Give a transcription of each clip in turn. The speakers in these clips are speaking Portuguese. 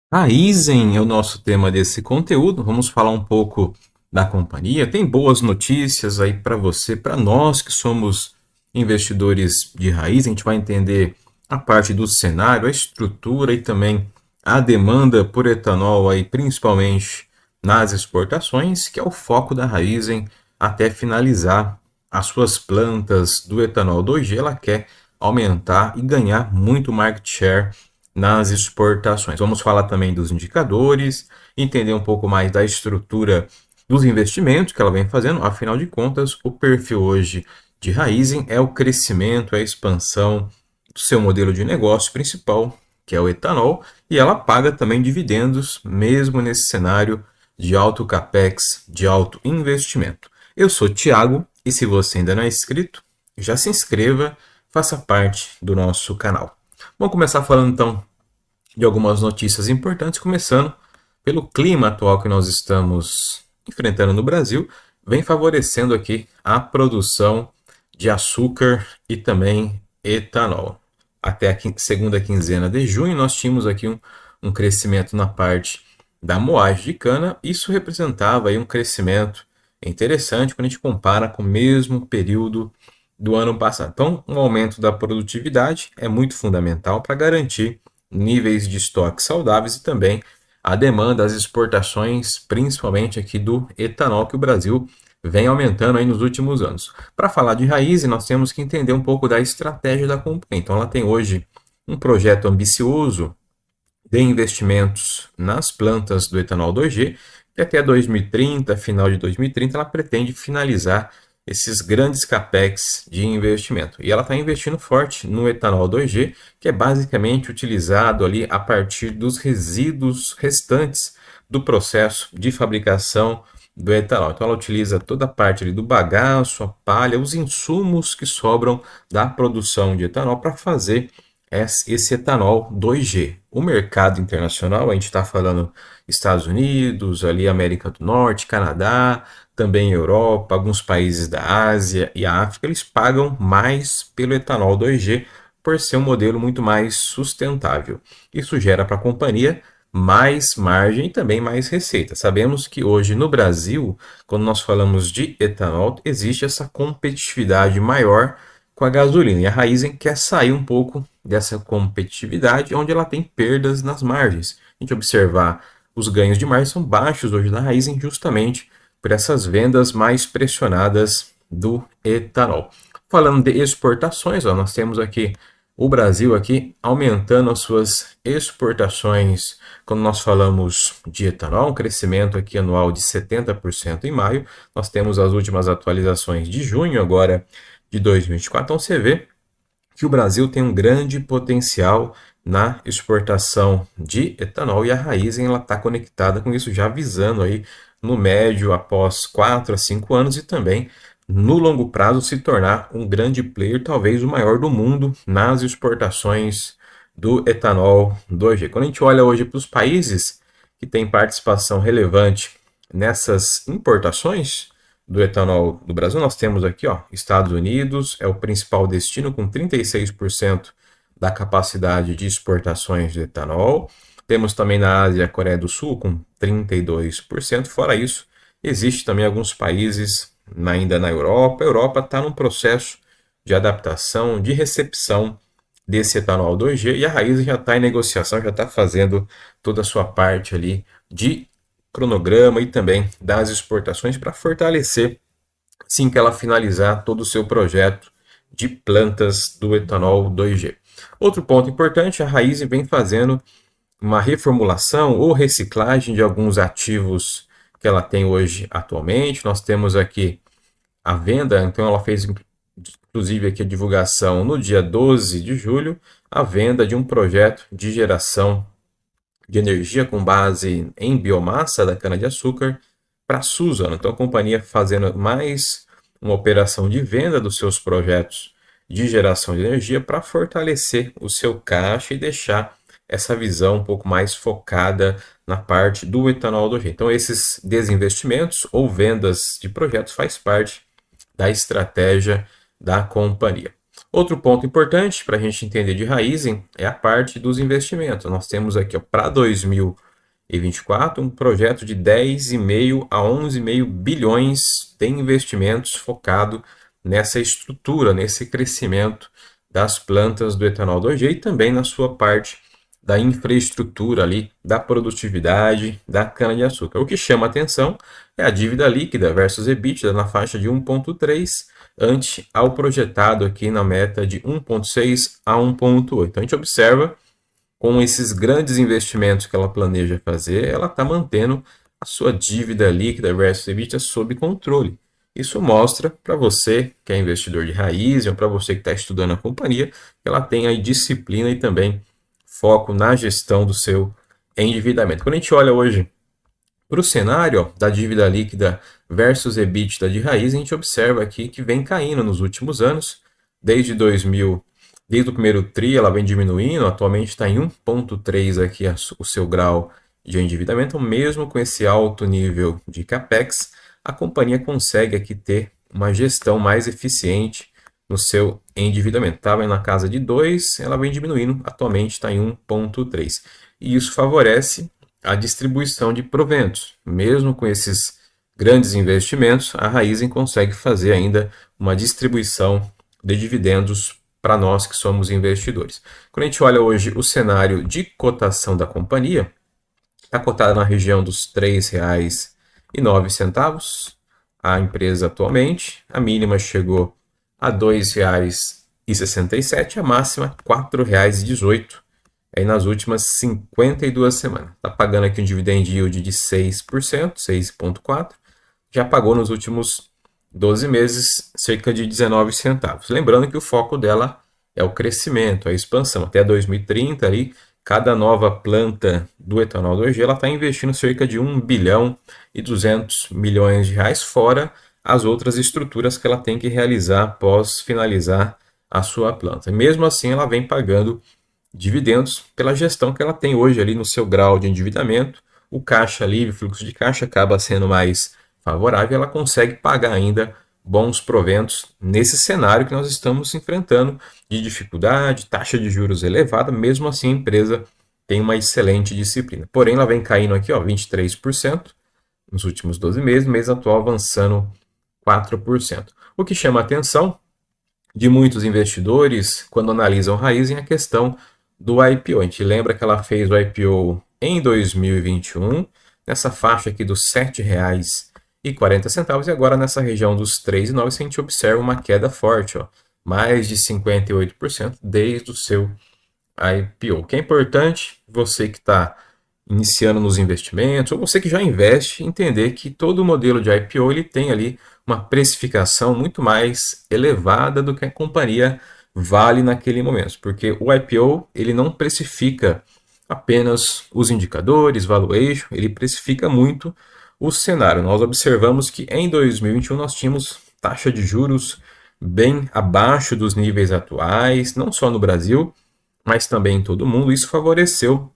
Raizen é o nosso tema desse conteúdo. Vamos falar um pouco da companhia. Tem boas notícias aí para você, para nós que somos investidores de raiz. A gente vai entender a parte do cenário, a estrutura e também a demanda por etanol aí, principalmente nas exportações, que é o foco da Raizen até finalizar as suas plantas do etanol 2G. Ela quer aumentar e ganhar muito market share nas exportações. Vamos falar também dos indicadores, entender um pouco mais da estrutura dos investimentos que ela vem fazendo. Afinal de contas, o perfil hoje de Raizen é o crescimento, a expansão do seu modelo de negócio principal, que é o etanol, e ela paga também dividendos, mesmo nesse cenário de alto capex, de alto investimento. Eu sou Thiago e se você ainda não é inscrito, já se inscreva, faça parte do nosso canal. Vamos começar falando então de algumas notícias importantes, começando pelo clima atual que nós estamos enfrentando no Brasil, vem favorecendo aqui a produção de açúcar e também etanol. Até a segunda quinzena de junho, nós tínhamos aqui um crescimento na parte da moagem de cana. Isso representava aí um crescimento interessante quando a gente compara com o mesmo período do ano passado. Então, um aumento da produtividade é muito fundamental para garantir níveis de estoque saudáveis e também a demanda, as exportações, principalmente aqui do etanol que o Brasil vem aumentando aí nos últimos anos. Para falar de raiz, nós temos que entender um pouco da estratégia da companhia. Então, ela tem hoje um projeto ambicioso de investimentos nas plantas do etanol 2G, que até 2030, final de 2030, ela pretende finalizar esses grandes capex de investimento. E ela está investindo forte no etanol 2G, que é basicamente utilizado ali a partir dos resíduos restantes do processo de fabricação do etanol. Então ela utiliza toda a parte ali do bagaço, a palha, os insumos que sobram da produção de etanol para fazer esse etanol 2G. O mercado internacional, a gente está falando Estados Unidos, ali América do Norte, Canadá, também Europa, alguns países da Ásia e África, eles pagam mais pelo etanol 2G por ser um modelo muito mais sustentável. Isso gera para a companhia mais margem e também mais receita. Sabemos que hoje no Brasil, quando nós falamos de etanol, existe essa competitividade maior com a gasolina. E a Raizen quer sair um pouco dessa competitividade, onde ela tem perdas nas margens. A gente observar os ganhos de margem são baixos hoje na Raizen, justamente por essas vendas mais pressionadas do etanol. Falando de exportações, ó, nós temos aqui o Brasil aqui aumentando as suas exportações quando nós falamos de etanol, um crescimento aqui anual de 70% em maio. Nós temos as últimas atualizações de junho agora de 2024. Então você vê que o Brasil tem um grande potencial na exportação de etanol e a Raízen está conectada com isso, já visando aí no médio após 4 a 5 anos e também no longo prazo se tornar um grande player, talvez o maior do mundo nas exportações do etanol 2G. Quando a gente olha hoje para os países que têm participação relevante nessas importações do etanol do Brasil, nós temos aqui, ó, Estados Unidos é o principal destino com 36% da capacidade de exportações de etanol. Temos também na Ásia a Coreia do Sul com 32%. Fora isso, existe também alguns países ainda na Europa. A Europa está num processo de adaptação, de recepção desse etanol 2G e a Raízen já está em negociação, já está fazendo toda a sua parte ali de cronograma e também das exportações para fortalecer, assim que ela finalizar todo o seu projeto de plantas do etanol 2G. Outro ponto importante, a Raizen vem fazendo uma reformulação ou reciclagem de alguns ativos que ela tem hoje atualmente. Nós temos aqui a venda, então ela fez inclusive aqui a divulgação no dia 12 de julho, a venda de um projeto de geração de energia com base em biomassa da cana-de-açúcar para a Suzano. Então, a companhia fazendo mais uma operação de venda dos seus projetos de geração de energia para fortalecer o seu caixa e deixar essa visão um pouco mais focada na parte do etanol do G. Então, esses desinvestimentos ou vendas de projetos faz parte da estratégia da companhia. Outro ponto importante para a gente entender de Raizen é a parte dos investimentos. Nós temos aqui para 2024 um projeto de 10,5 a 11,5 bilhões de investimentos focado nessa estrutura, nesse crescimento das plantas do etanol 2G e também na sua parte da infraestrutura ali, da produtividade da cana-de-açúcar. O que chama atenção é a dívida líquida versus EBITDA na faixa de 1,3 ante ao projetado aqui na meta de 1,6 a 1,8. Então a gente observa com esses grandes investimentos que ela planeja fazer, ela está mantendo a sua dívida líquida versus EBITDA sob controle. Isso mostra para você que é investidor de raiz, ou para você que está estudando a companhia, que ela tem aí disciplina e também foco na gestão do seu endividamento. Quando a gente olha hoje para o cenário da dívida líquida versus EBITDA de raiz, a gente observa aqui que vem caindo nos últimos anos, desde o primeiro TRI ela vem diminuindo, atualmente está em 1,3 aqui o seu grau de endividamento, mesmo com esse alto nível de CAPEX, a companhia consegue aqui ter uma gestão mais eficiente no seu endividamento. Estava na casa de 2, ela vem diminuindo, atualmente está em 1,3. E isso favorece a distribuição de proventos. Mesmo com esses grandes investimentos, a Raizen consegue fazer ainda uma distribuição de dividendos para nós que somos investidores. Quando a gente olha hoje o cenário de cotação da companhia, está cotada na região dos R$ 3,09 a empresa atualmente. A mínima chegou a R$ 2,67, a máxima R$ 4,18 aí nas últimas 52 semanas. Está pagando aqui um dividend yield de 6%, 6,4%. Já pagou nos últimos 12 meses cerca de 19 centavos. Lembrando que o foco dela é o crescimento, a expansão. Até 2030, ali, cada nova planta do etanol 2G está investindo cerca de 1 bilhão e 200 milhões de reais, fora as outras estruturas que ela tem que realizar após finalizar a sua planta. Mesmo assim, ela vem pagando dividendos pela gestão que ela tem hoje ali no seu grau de endividamento. O caixa livre, fluxo de caixa acaba sendo mais favorável, ela consegue pagar ainda bons proventos nesse cenário que nós estamos enfrentando de dificuldade, taxa de juros elevada. Mesmo assim, a empresa tem uma excelente disciplina. Porém, ela vem caindo aqui, 23% nos últimos 12 meses, mês atual avançando 4%. O que chama a atenção de muitos investidores quando analisam Raizen é a questão do IPO. A gente lembra que ela fez o IPO em 2021, nessa faixa aqui dos R$ 7,40, e agora nessa região dos R$ 3,09 a gente observa uma queda forte, mais de 58% desde o seu IPO. O que é importante, você que está iniciando nos investimentos, ou você que já investe, entender que todo modelo de IPO ele tem ali uma precificação muito mais elevada do que a companhia vale naquele momento, porque o IPO ele não precifica apenas os indicadores, valuation, ele precifica muito o cenário. Nós observamos que em 2021 nós tínhamos taxa de juros bem abaixo dos níveis atuais, não só no Brasil, mas também em todo o mundo. Isso favoreceu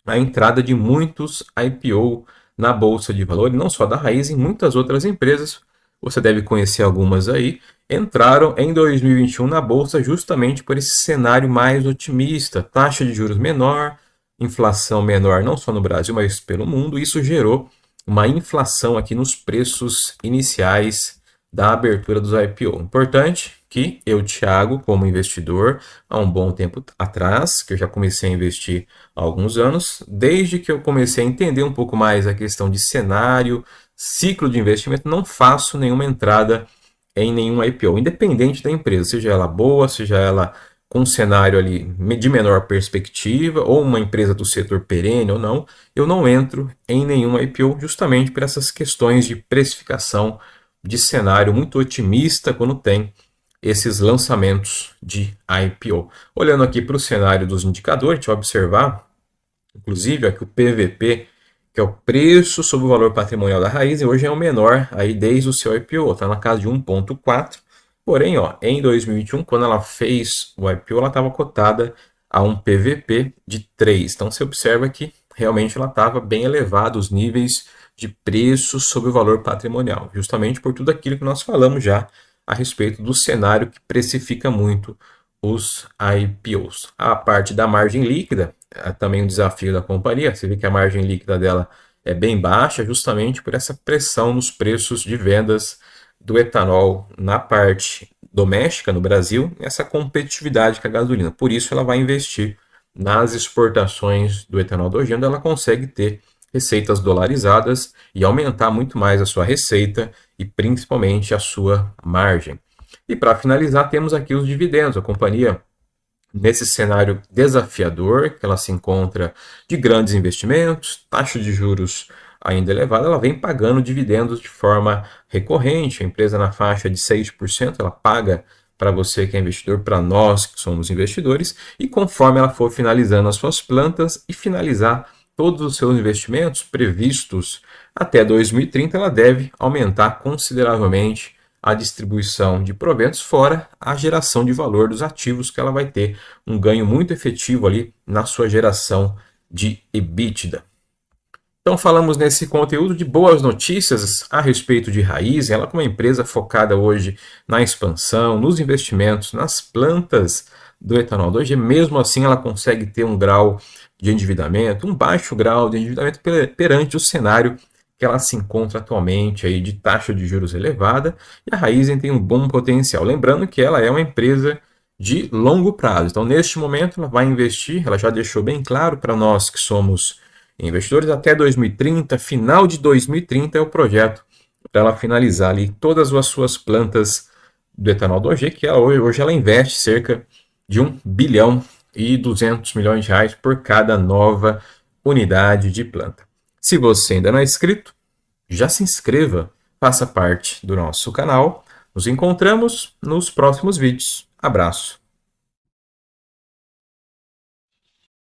a entrada de muitos IPO na Bolsa de Valores, não só da Raizen, muitas outras empresas, você deve conhecer algumas aí, entraram em 2021 na Bolsa justamente por esse cenário mais otimista, taxa de juros menor, inflação menor não só no Brasil, mas pelo mundo. Isso gerou uma inflação aqui nos preços iniciais da abertura dos IPO. Importante que eu, Thiago, como investidor, há um bom tempo atrás, que eu já comecei a investir há alguns anos, desde que eu comecei a entender um pouco mais a questão de cenário, ciclo de investimento, não faço nenhuma entrada em nenhum IPO, independente da empresa, seja ela boa, seja ela com um cenário ali de menor perspectiva, ou uma empresa do setor perene ou não, eu não entro em nenhum IPO justamente por essas questões de precificação de cenário muito otimista quando tem esses lançamentos de IPO. Olhando aqui para o cenário dos indicadores, a gente vai observar, inclusive, aqui o PVP, que é o preço sobre o valor patrimonial da Raizen, hoje é o menor aí desde o seu IPO, está na casa de 1,4. Porém, em 2021, quando ela fez o IPO, ela estava cotada a um PVP de 3. Então, você observa que realmente ela estava bem elevada os níveis de preço sobre o valor patrimonial, justamente por tudo aquilo que nós falamos já a respeito do cenário que precifica muito os IPOs. A parte da margem líquida é também um desafio da companhia. Você vê que a margem líquida dela é bem baixa, justamente por essa pressão nos preços de vendas do etanol na parte doméstica no Brasil, essa competitividade com a gasolina. Por isso ela vai investir nas exportações do etanol do onde ela consegue ter receitas dolarizadas e aumentar muito mais a sua receita e principalmente a sua margem. E para finalizar, temos aqui os dividendos. A companhia, nesse cenário desafiador que ela se encontra de grandes investimentos, taxa de juros ainda elevada, ela vem pagando dividendos de forma recorrente. A empresa na faixa de 6%, ela paga para você que é investidor, para nós que somos investidores, e conforme ela for finalizando as suas plantas e finalizar todos os seus investimentos previstos até 2030, ela deve aumentar consideravelmente a distribuição de proventos, fora a geração de valor dos ativos, que ela vai ter um ganho muito efetivo ali na sua geração de EBITDA. Então falamos nesse conteúdo de boas notícias a respeito de Raízen, ela como uma empresa focada hoje na expansão, nos investimentos, nas plantas do etanol 2G, mesmo assim ela consegue ter um grau de endividamento, um baixo grau de endividamento perante o cenário que ela se encontra atualmente aí de taxa de juros elevada, e a Raízen tem um bom potencial. Lembrando que ela é uma empresa de longo prazo, então neste momento ela vai investir, ela já deixou bem claro para nós que somos investidores, até 2030, final de 2030 é o projeto para ela finalizar ali todas as suas plantas do etanol do OG, que hoje ela investe cerca de 1 bilhão e 200 milhões de reais por cada nova unidade de planta. Se você ainda não é inscrito, já se inscreva, faça parte do nosso canal. Nos encontramos nos próximos vídeos. Abraço.